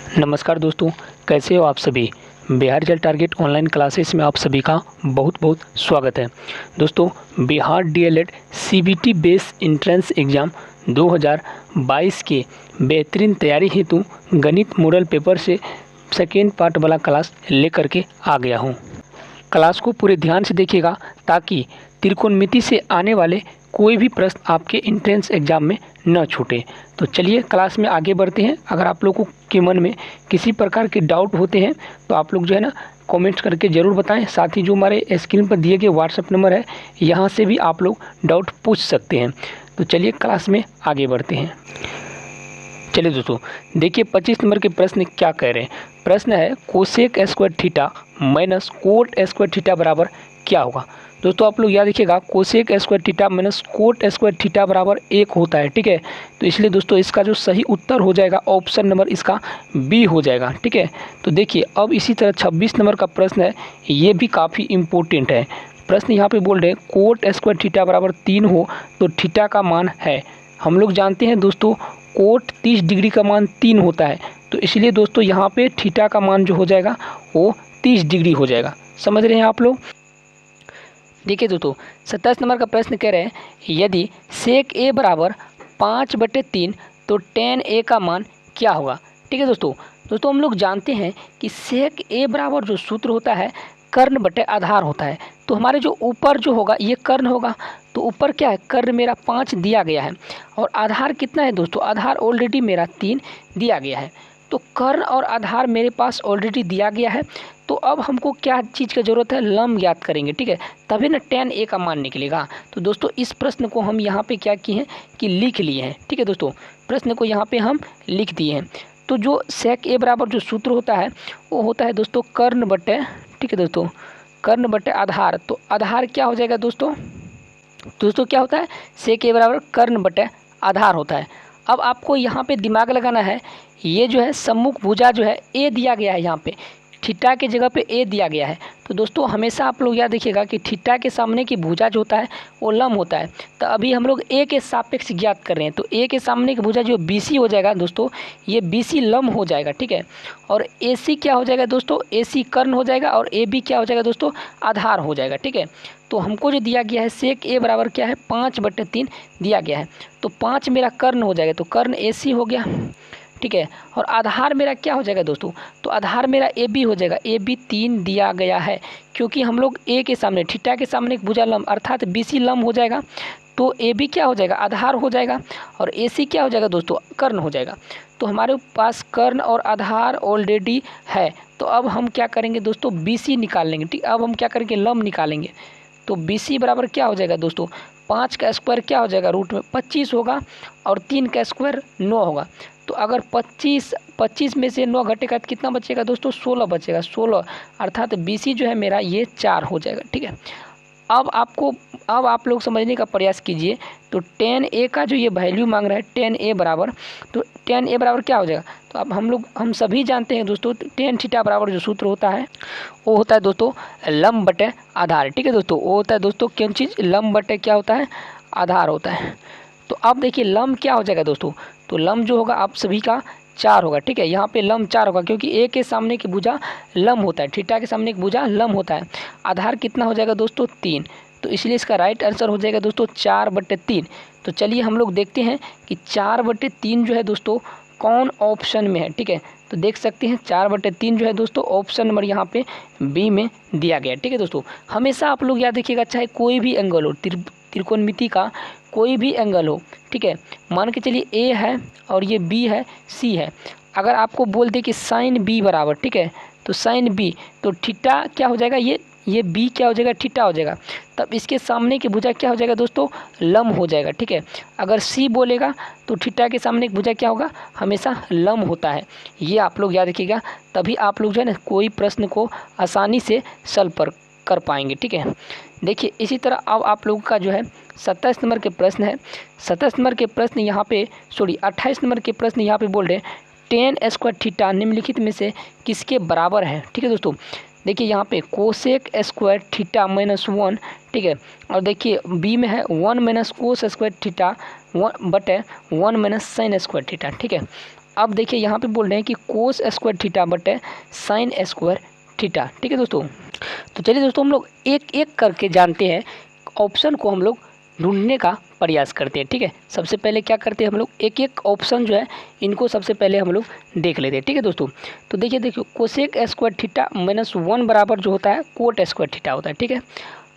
नमस्कार दोस्तों, कैसे हो आप सभी। Bihar result target online classes में आप सभी का बहुत बहुत स्वागत है। दोस्तों, Bihar DElEd CBT base entrance exam 2022 के बेहतरीन तैयारी हेतु गणित मॉडल पेपर से सेकेंड पार्ट वाला क्लास लेकर के आ गया हूँ। क्लास को पूरे ध्यान से देखिएगा ताकि त्रिकोणमिति से आने वाले कोई भी प्रश्न आपके एंट्रेंस एग्ज़ाम में न छूटे। तो चलिए क्लास में आगे बढ़ते हैं। अगर आप लोगों के मन में किसी प्रकार के डाउट होते हैं तो आप लोग जो है ना कमेंट्स करके ज़रूर बताएं। साथ ही जो हमारे स्क्रीन पर दिए गए व्हाट्सएप नंबर है, यहाँ से भी आप लोग डाउट पूछ सकते हैं। तो चलिए क्लास में आगे बढ़ते हैं। चलिए दोस्तों, देखिए 25 नंबर के प्रश्न क्या कह रहे हैं। प्रश्न है cosec square theta minus cot square theta बराबर क्या होगा। दोस्तों आप लोग याद रखिएगा, cosec square theta minus cot square theta बराबर 1 होता है। ठीक है, तो इसलिए दोस्तों इसका जो सही उत्तर हो जाएगा ऑप्शन नंबर इसका बी हो जाएगा। ठीक है, तो देखिए अब इसी तरह 26 नंबर का प्रश्न है, ये भी काफ़ी इम्पोर्टेंट है। प्रश्न यहाँ पे बोल रहे हैं कोट स्क्वायर थीटा बराबर 3 हो तो थीटा का मान है। हम लोग जानते हैं दोस्तों कोट 30 डिग्री का मान 3 होता है, तो इसलिए दोस्तों यहाँ पे थीटा का मान जो हो जाएगा वो 30 डिग्री हो जाएगा। समझ रहे हैं आप लोग। देखिए दोस्तों 27 नंबर का प्रश्न कह रहे हैं यदि सेक ए बराबर 5/3 तो tan ए का मान क्या होगा। ठीक है दोस्तों हम लोग जानते हैं कि सेक ए बराबर जो सूत्र होता है कर्ण बटे आधार होता है। तो हमारे जो ऊपर जो होगा ये कर्ण होगा, तो ऊपर क्या है कर्ण मेरा 5 दिया गया है और आधार कितना है दोस्तों, आधार ऑलरेडी मेरा 3 दिया गया है। तो कर्ण और आधार मेरे पास ऑलरेडी दिया गया है, तो अब हमको क्या चीज़ की ज़रूरत है, लंब ज्ञात करेंगे। ठीक है, तभी ना tan ए का मान निकलेगा। तो दोस्तों इस प्रश्न को हम यहाँ पे क्या किए हैं कि लिख लिए हैं। ठीक है दोस्तों, प्रश्न को यहाँ पे हम लिख दिए हैं। तो जो सेक ए बराबर जो सूत्र होता है वो होता है दोस्तों कर्ण बटे, ठीक है दोस्तों, कर्ण बटे आधार। तो आधार क्या हो जाएगा दोस्तों क्या होता है सेक ए बराबर कर्ण बटे आधार होता है। अब आपको यहाँ पे दिमाग लगाना है, ये जो है सम्मुख भुजा जो है ए दिया गया है, यहाँ पे थीटा के जगह पे ए दिया गया है। तो दोस्तों हमेशा आप लोग याद रखिएगा कि थीटा के सामने की भुजा जो होता है वो लंब होता है। तो अभी हम लोग ए के सापेक्ष ज्ञात कर रहे हैं, तो ए के सामने की भुजा जो बीसी हो जाएगा दोस्तों, ये बीसी लंब हो जाएगा। ठीक है, और एसी क्या हो जाएगा दोस्तों, एसी कर्ण हो जाएगा और ए बी क्या हो जाएगा दोस्तों, आधार हो जाएगा। ठीक है, तो हमको जो दिया गया है सेक ए बराबर क्या है 5/3 दिया गया है, तो 5 मेरा कर्ण हो जाएगा, तो कर्ण एसी हो गया। ठीक है, और आधार मेरा क्या हो जाएगा दोस्तों, तो आधार मेरा ए बी हो जाएगा। ए बी 3 दिया गया है, क्योंकि हम लोग ए के सामने थीटा के सामने एक भुजा लंब अर्थात बीसी लंब हो जाएगा, तो ए बी क्या हो जाएगा आधार हो जाएगा और ए सी क्या हो जाएगा दोस्तों कर्ण हो जाएगा। तो हमारे पास कर्ण और आधार ऑलरेडी है, तो अब हम क्या करेंगे दोस्तों बी सी निकाल लेंगे। ठीक, अब हम क्या करेंगे लंब निकालेंगे। तो बी सी बराबर क्या हो जाएगा दोस्तों, 5 का स्क्वायर क्या हो जाएगा रूट में 25 होगा और 3 का स्क्वायर 9 होगा। तो अगर 25 में से 9 घटेगा तो कितना बचेगा दोस्तों, 16 बचेगा। 16 अर्थात BC जो है मेरा ये 4 हो जाएगा। ठीक है, अब आप लोग समझने का प्रयास कीजिए। तो tan ए का जो ये वैल्यू मांग रहा है tan ए बराबर, तो tan ए बराबर क्या हो जाएगा, तो अब हम सभी जानते हैं दोस्तों tan थीटा बराबर जो सूत्र होता है वो होता है दोस्तों लंब बटे आधार। ठीक है दोस्तों, वो होता है दोस्तों कौन चीज़, लंब बटे क्या होता है, आधार होता है। तो अब देखिए लंब क्या हो जाएगा दोस्तों, तो लंब जो होगा आप सभी का 4 होगा। ठीक है, यहाँ पे लंब 4 होगा क्योंकि ए के सामने की भुजा लंब होता है, थीटा के सामने की भुजा लंब होता है। आधार कितना हो जाएगा दोस्तों 3, तो इसलिए इसका राइट आंसर हो जाएगा दोस्तों 4/3। तो चलिए हम लोग देखते हैं कि 4/3 जो है दोस्तों कौन ऑप्शन में है। ठीक है, तो देख सकते हैं 4/3 जो है दोस्तों ऑप्शन नंबर यहाँ पे बी में दिया गया है। ठीक है दोस्तों, हमेशा आप लोग याद रखिएगा चाहे कोई भी एंगल हो, त्रिकोणमिति का कोई भी एंगल हो, ठीक है, मान के चलिए ए है और ये बी है, सी है। अगर आपको बोल दे कि साइन बी बराबर, ठीक है, तो साइन बी तो थीटा क्या हो जाएगा, ये बी क्या हो जाएगा थीटा हो जाएगा, तब इसके सामने की भुजा क्या हो जाएगा दोस्तों लंब हो जाएगा। ठीक है, अगर सी बोलेगा तो थीटा के सामने की भुजा क्या होगा, हमेशा लंब होता है। ये आप लोग याद रखिएगा, तभी आप लोग जो है ना कोई प्रश्न को आसानी से सॉल्व कर पाएंगे। ठीक है, देखिए इसी तरह अब आप लोगों का जो है 27 नंबर के प्रश्न है। 27 नंबर के प्रश्न यहाँ पे 28 नंबर के प्रश्न यहाँ पे बोल रहे हैं tan स्क्वायर थीटा निम्नलिखित में से किसके बराबर है। ठीक है दोस्तों, देखिए यहाँ पे कोसेक स्क्वायर थीटा -1, ठीक है, और देखिए बी में है 1 - कोस square theta 1/1 - sign square theta. ठीक है, अब देखिए यहाँ पे बोल रहे हैं कि कोस स्क्वायर थीटा बटे साइन स्क्वायर थीटा। ठीक है दोस्तों, तो चलिए दोस्तों हम लोग एक एक करके जानते हैं, ऑप्शन को हम लोग ढूंढने का प्रयास करते हैं। ठीक है, सबसे पहले क्या करते हैं हम लोग, एक एक ऑप्शन जो है इनको सबसे पहले हम लोग देख लेते हैं। ठीक है दोस्तों, तो देखिए कोसेक स्क्वायर थीटा -1 बराबर जो होता है कोट स्क्वायर थीटा होता है। ठीक है,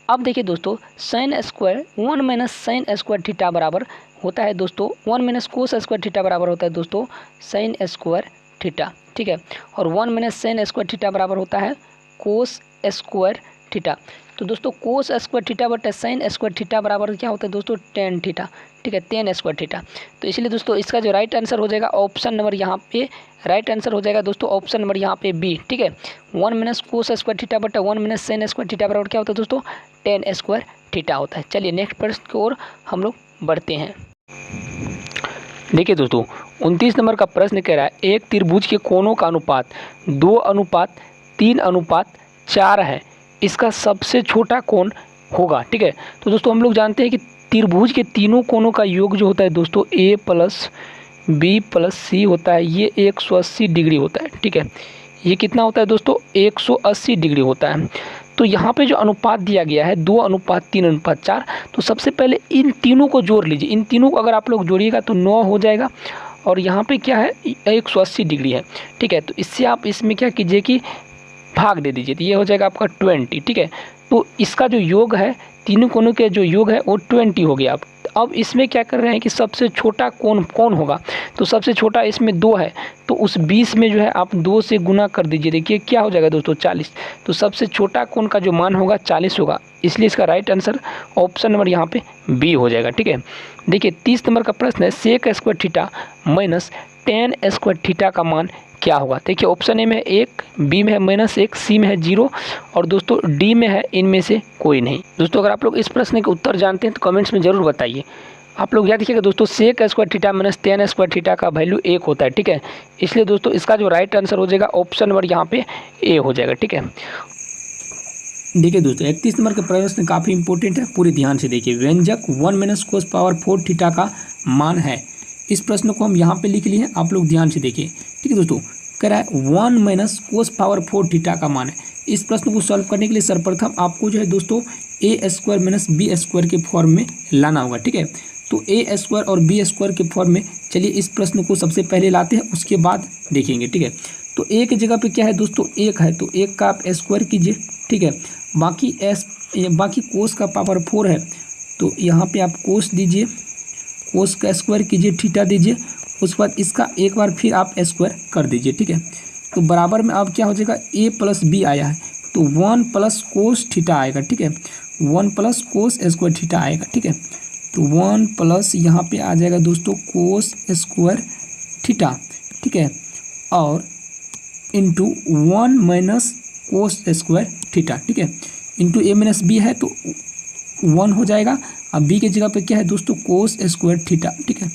अब देखिए दोस्तों sine square 1 minus sign square theta बराबर होता है दोस्तों 1 माइनस कोस स्क्वायर थीटा बराबर होता है दोस्तों साइन स्क्वायर थीटा। ठीक है, और 1 माइनस साइन स्क्वायर थीटा बराबर होता है कोस स्क्वायर थीटा। तो दोस्तों कोस स्क्वायर थीटा बटे साइन स्क्वायर थीटा बराबर क्या होता है दोस्तों टेन थीटा। ठीक है, टेन स्क्वायर थीटा। तो इसलिए दोस्तों इसका जो राइट आंसर हो जाएगा ऑप्शन नंबर यहाँ पे, राइट आंसर हो जाएगा दोस्तों ऑप्शन नंबर यहाँ पे बी। ठीक है, 1 माइनस कोस स्क्वायर थीटा बटे 1 माइनस साइन स्क्वायर थीटा बराबर क्या होता है दोस्तों टेन स्क्वायर थीटा होता है। चलिए नेक्स्ट प्रश्न की ओर हम लोग बढ़ते हैं। देखिए दोस्तों 29 नंबर का प्रश्न कह रहा है एक त्रिभुज के कोणों का अनुपात 2:3:4 है, इसका सबसे छोटा कोण होगा। ठीक है, तो दोस्तों हम लोग जानते हैं कि त्रिभुज के तीनों कोणों का योग जो होता है दोस्तों a + b + c होता है, ये 180 डिग्री होता है। ठीक है, ये कितना होता है दोस्तों 180 डिग्री होता है। तो यहाँ पे जो अनुपात दिया गया है 2:3:4, तो सबसे पहले इन तीनों को जोड़ लीजिए। इन तीनों को अगर आप लोग जोड़िएगा तो 9 हो जाएगा, और यहाँ पे क्या है 180 डिग्री है। ठीक है, तो इससे आप इसमें क्या कीजिए कि भाग दे दीजिए, तो ये हो जाएगा आपका 20। ठीक है, तो इसका जो योग है तीनों कोणों के जो योग है वो 20 हो गया। अब इसमें क्या कर रहे हैं कि सबसे छोटा कोण कौन होगा, तो सबसे छोटा इसमें 2 है, तो उस 20 में जो है आप 2 से गुना कर दीजिए। देखिए क्या हो जाएगा दोस्तों 40। तो सबसे छोटा कोण का जो मान होगा 40 होगा, इसलिए इसका राइट आंसर ऑप्शन नंबर यहाँ पे बी हो जाएगा। ठीक है, देखिए 30 नंबर का प्रश्न है sec square theta minus tan square theta का मान क्या होगा। देखिए ऑप्शन ए में है 1, बी में है -1, सी में है 0, और दोस्तों डी में है इनमें से कोई नहीं। दोस्तों अगर आप लोग इस प्रश्न के उत्तर जानते हैं तो कमेंट्स में ज़रूर बताइए। आप लोग याद रखिएगा दोस्तों sec square theta minus tan square theta का वैल्यू 1 होता है। ठीक है, इसलिए दोस्तों इसका जो राइट आंसर हो जाएगा ऑप्शन नंबर यहाँ पे ए हो जाएगा। ठीक है, देखिए दोस्तों 31 नंबर का प्रश्न काफ़ी इंपॉर्टेंट है, पूरे ध्यान से देखिए। व्यंजक 1 - cos पावर 4 थीटा का मान है। इस प्रश्न को हम यहाँ पे लिख लिए हैं, आप लोग ध्यान से देखिए। ठीक है दोस्तों, कह रहा है 1 - cos पावर 4 थीटा का मान है। इस प्रश्न को सॉल्व करने के लिए सर्वप्रथम आपको जो है दोस्तों a² - b² के फॉर्म में लाना होगा। ठीक है, तो a² और b² के फॉर्म में चलिए इस प्रश्न को सबसे पहले लाते हैं, उसके बाद देखेंगे। ठीक है, तो a की जगह पे क्या है दोस्तों 1 है, तो 1 का आप स्क्वायर कीजिए। ठीक है, बाकी कोस का पावर 4 है, तो यहाँ पे आप कोस दीजिए, कोस का स्क्वायर कीजिए, थीटा दीजिए, उसके बाद इसका एक बार फिर आप स्क्वायर कर दीजिए। ठीक है, तो बराबर में अब क्या हो जाएगा a + b आया है, तो 1 + cos थीटा आएगा। ठीक है, 1 + cos स्क्वायर थीटा आएगा। ठीक है, तो 1 प्लस यहाँ पे आ जाएगा दोस्तों cos स्क्वायर थीटा। ठीक है, और इंटू 1 - cos स्क्वायर थीटा। ठीक है, इंटू a - b है तो 1 हो जाएगा। अब b की जगह पे क्या है दोस्तों cos स्क्वायर थीटा। ठीक है,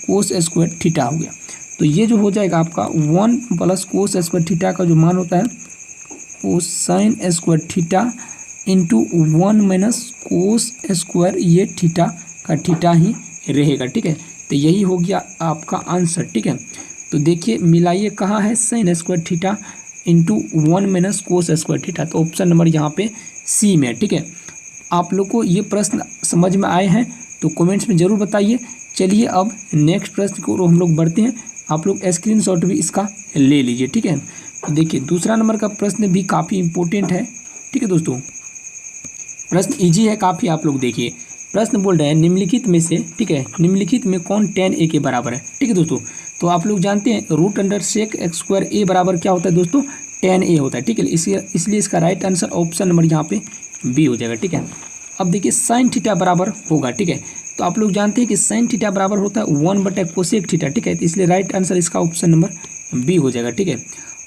cos स्क्वायर थीटा हो गया, तो ये जो हो जाएगा आपका 1 + cos स्क्वायर थीटा का जो मान होता है वो sign square theta into 1 - cos square ये थीटा का थीटा ही रहेगा। ठीक है, तो यही हो गया आपका आंसर। ठीक है, तो देखिए मिलाइए कहाँ है sign square theta into 1 - cos square theta, तो ऑप्शन नंबर यहाँ पे सी में है। ठीक है, आप लोग को ये प्रश्न समझ में आए हैं तो कमेंट्स में ज़रूर बताइए। चलिए अब नेक्स्ट प्रश्न को हम लोग बढ़ते हैं, आप लोग स्क्रीनशॉट भी इसका ले लीजिए। ठीक है, तो देखिए दूसरा नंबर का प्रश्न भी काफ़ी इंपॉर्टेंट है। ठीक है दोस्तों, प्रश्न इजी है काफ़ी, आप लोग देखिए। प्रश्न बोल रहे हैं निम्नलिखित में से, ठीक है, निम्नलिखित में कौन tan a के बराबर है। ठीक है दोस्तों, तो आप लोग जानते हैं √sec x² a बराबर क्या होता है दोस्तों tan a होता है। ठीक है, इसलिए इसका राइट आंसर ऑप्शन नंबर यहाँ पे बी हो जाएगा। ठीक है, अब देखिए साइन थीटा बराबर होगा। ठीक है, तो आप लोग जानते हैं कि साइन थीटा बराबर होता है 1/कोसेक थीटा। ठीक है, तो इसलिए राइट आंसर इसका ऑप्शन नंबर बी हो जाएगा। ठीक है,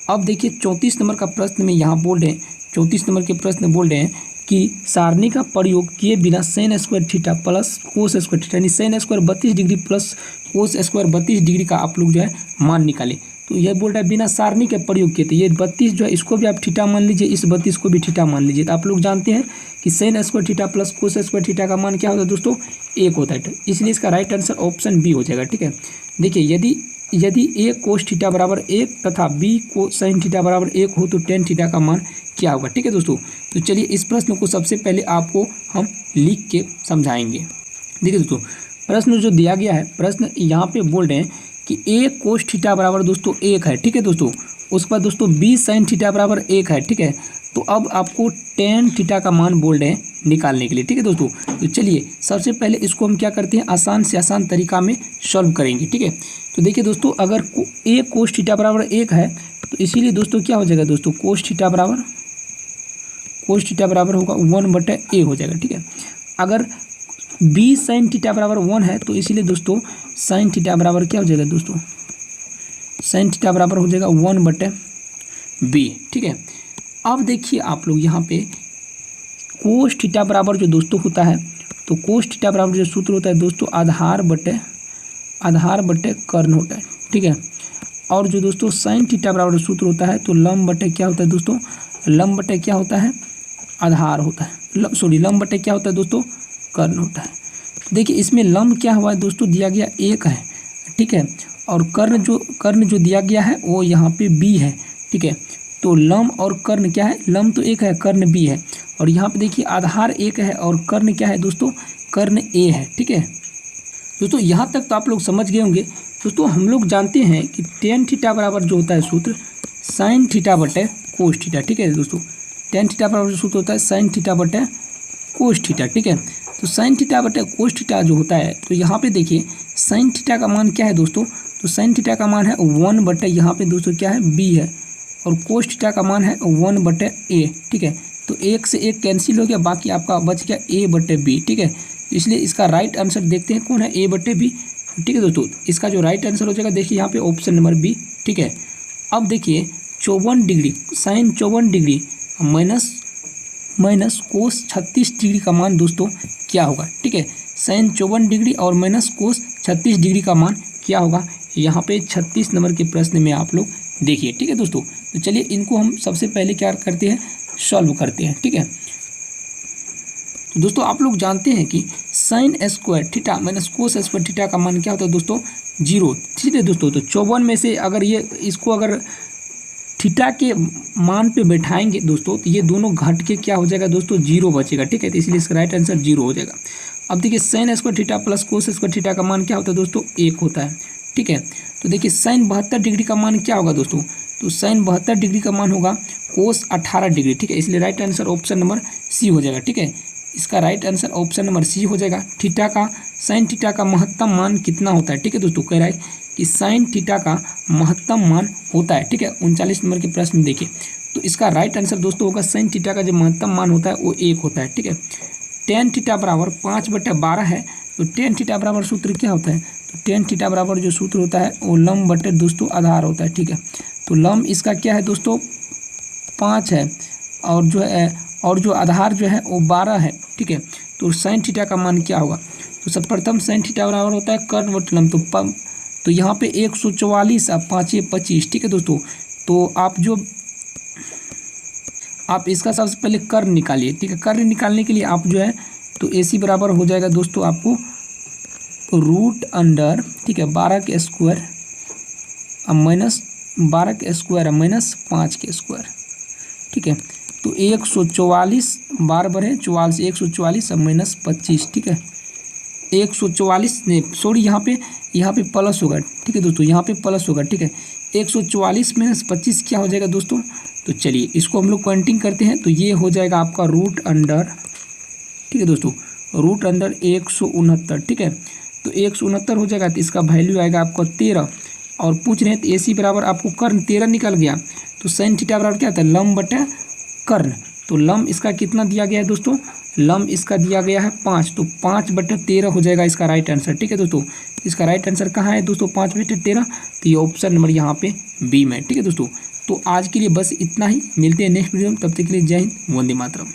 अब देखिए 34 नंबर का प्रश्न में यहाँ बोल रहे हैं, 34 नंबर के प्रश्न बोल रहे हैं कि सारणी का प्रयोग किए बिना sine square theta plus cos square theta, यानी sine square 32 degree plus cos square 32 degree का आप लोग जो है मान निकाले। तो यह बोल रहा है बिना सारणी के प्रयोग किए, तो ये 32 जो है इसको भी आप थीटा मान लीजिए, इस 32 को भी थीटा मान लीजिए। तो आप लोग जानते हैं कि sign square theta plus cos square theta का मान क्या होता है दोस्तों 1 होता है, इसलिए इसका राइट आंसर ऑप्शन बी हो जाएगा। ठीक है, देखिए यदि यदि ए कोस थीटा बराबर 1 तथा बी को साइन थीटा बराबर 1 हो तो टेन थीटा का मान क्या होगा। ठीक है दोस्तों, तो चलिए इस प्रश्न को सबसे पहले आपको हम लिख के समझाएंगे। देखिए दोस्तों, प्रश्न जो दिया गया है, प्रश्न यहाँ पे बोल रहे हैं कि ए कोस थीटा बराबर दोस्तों 1 है। ठीक है दोस्तों, उसके बाद दोस्तों बी साइन थीटा बराबर 1 है। ठीक है, तो अब आपको टेन थीटा का मान बोल रहे हैं निकालने के लिए। ठीक है दोस्तों, तो चलिए सबसे पहले इसको हम क्या करते हैं, आसान से आसान तरीका में सॉल्व करेंगे। ठीक है, तो देखिए दोस्तों, अगर ए कोस थीटा बराबर 1 है तो इसीलिए दोस्तों क्या हो जाएगा दोस्तों, कोस थीटा बराबर होगा 1/a हो जाएगा। ठीक है, अगर बी साइन थीटा बराबर 1 है तो इसीलिए दोस्तों साइन थीटा बराबर क्या हो जाएगा दोस्तों, साइन थीटा बराबर हो जाएगा 1/b। ठीक है, अब देखिए आप लोग यहाँ पे कोस थीटा बराबर जो दोस्तों होता है, तो कोस थीटा बराबर जो सूत्र होता है दोस्तों आधार बटे कर्ण होता है। ठीक है, और जो दोस्तों साइन थीटा बराबर सूत्र होता है तो लंब बटे क्या होता है दोस्तों, लंब बटे क्या होता है, आधार होता है, लंब बटे क्या होता है दोस्तों, कर्ण होता है। देखिए इसमें लंब क्या हुआ है दोस्तों, दिया गया 1 है। ठीक है, और कर्ण जो दिया गया है वो यहाँ पे b है। ठीक है, तो लंब और कर्ण क्या है, लंब तो 1 है, कर्ण b है, और यहाँ पे देखिए आधार 1 है और कर्ण क्या है दोस्तों, कर्ण a है। ठीक है दोस्तों, यहाँ तक तो आप लोग समझ गए होंगे। दोस्तों हम लोग जानते हैं कि टेन थीटा बराबर जो होता है सूत्र साइन थीटा बटे कोस थीटा। ठीक है दोस्तों, टेन थीटा बराबर जो सूत्र होता है साइन थीटा बटे कोस थीटा। ठीक है, तो साइन थीटा बटे कोस थीटा जो होता है, तो यहाँ पे देखिए साइन थीटा का मान क्या है दोस्तों, तो साइन थीटा का मान है 1 बटे यहाँ पे दोस्तों क्या है, b है, और कोस थीटा का मान है 1/a। ठीक है, तो 1 से 1 कैंसिल हो गया, बाकी आपका बच गया a/b। ठीक है, इसलिए इसका राइट आंसर देखते हैं कौन है, a/b। ठीक है दोस्तों, इसका जो राइट आंसर हो जाएगा देखिए यहाँ पे ऑप्शन नंबर बी। ठीक है, अब देखिए 54 degree sine 54 degree minus cos 36 degree का मान दोस्तों क्या होगा। ठीक है, साइन 54 डिग्री और माइनस कोस 36 डिग्री का मान क्या होगा, यहाँ पे 36 नंबर के प्रश्न में आप लोग देखिए। ठीक है दोस्तों, तो चलिए इनको हम सबसे पहले क्या करते हैं, सॉल्व करते हैं। ठीक है, तो दोस्तों आप लोग जानते हैं कि sign square theta minus cos square theta का मान क्या होता है दोस्तों, 0। ठीक है दोस्तों, तो 54 में से अगर इसको अगर थीटा के मान पे बैठाएंगे दोस्तों तो ये दोनों घट के क्या हो जाएगा दोस्तों, 0 बचेगा। ठीक है, तो इसलिए इसका राइट आंसर 0 हो जाएगा। अब देखिए sign square theta plus cos square theta का मान क्या होता है दोस्तों, 1 होता है। ठीक है, तो देखिए साइन 72 डिग्री का मान क्या होगा दोस्तों, तो साइन 72 डिग्री का मान होगा कोस 18 डिग्री। ठीक है, इसलिए right answer option number C हो जाएगा। ठीक है, इसका right answer option number C हो जाएगा। थीटा का साइन थीटा का महत्तम मान कितना होता है, ठीक है दोस्तों, कह रहा है कि साइन थीटा का महत्तम मान होता है। ठीक है, 39 नंबर के प्रश्न में देखिए, तो इसका राइट आंसर दोस्तों होगा साइन थीटा का जो महत्तम मान होता है वो 1 होता है। ठीक है, टेन थीटा बराबर 5/12 है, तो टेन थीटा बराबर सूत्र क्या होता है, तो टेन थीटा बराबर जो सूत्र होता है वो लंब बटे दोस्तों आधार होता है। ठीक है, तो लंब इसका क्या है दोस्तों 5 है, और जो आधार जो है वो 12 है। ठीक है, तो साइन थीटा का मान क्या होगा, तो सर्वप्रथम साइन थीटा बराबर होता है कर्ण बटे लंब, तो यहाँ पे 144 और 5 × 25। ठीक है दोस्तों, तो आप इसका सबसे पहले कर्ण निकालिए। ठीक है, कर्ण निकालने के लिए आप जो है तो AC बराबर हो जाएगा दोस्तों आपको √अंडर, ठीक है, 12 के स्क्वायर माइनस 12 के स्क्वायर माइनस 5 के स्क्वायर। ठीक है, तो 144 बार बढ़े 44, 144 और माइनस 25। ठीक है, 144 नहीं सॉरी यहाँ पे प्लस होगा। ठीक है दोस्तों, यहाँ पे प्लस होगा। ठीक है, 144 माइनस 25 क्या हो जाएगा दोस्तों, तो चलिए इसको हम लोग काउंटिंग करते हैं, तो ये हो जाएगा आपका √अंडर, ठीक है दोस्तों, √अंडर 169। ठीक है, तो 169 हो जाएगा, तो इसका वैल्यू आएगा आपका 13, और पूछ रहे हैं तो AC बराबर आपको कर्ण 13 निकल गया, तो साइन थीटा बराबर क्या होता है लंब बटे कर्ण, तो लंब इसका कितना दिया गया है दोस्तों, लंब इसका दिया गया है 5, तो 5/13 हो जाएगा इसका राइट आंसर। ठीक है दोस्तों, इसका राइट आंसर कहाँ है दोस्तों 5/13, तो ये ऑप्शन नंबर यहाँ पे बी में। ठीक है दोस्तों, तो आज के लिए बस इतना ही, मिलते हैं नेक्स्ट वीडियो में, तब तक के लिए जय हिंद, वंदे मातरम।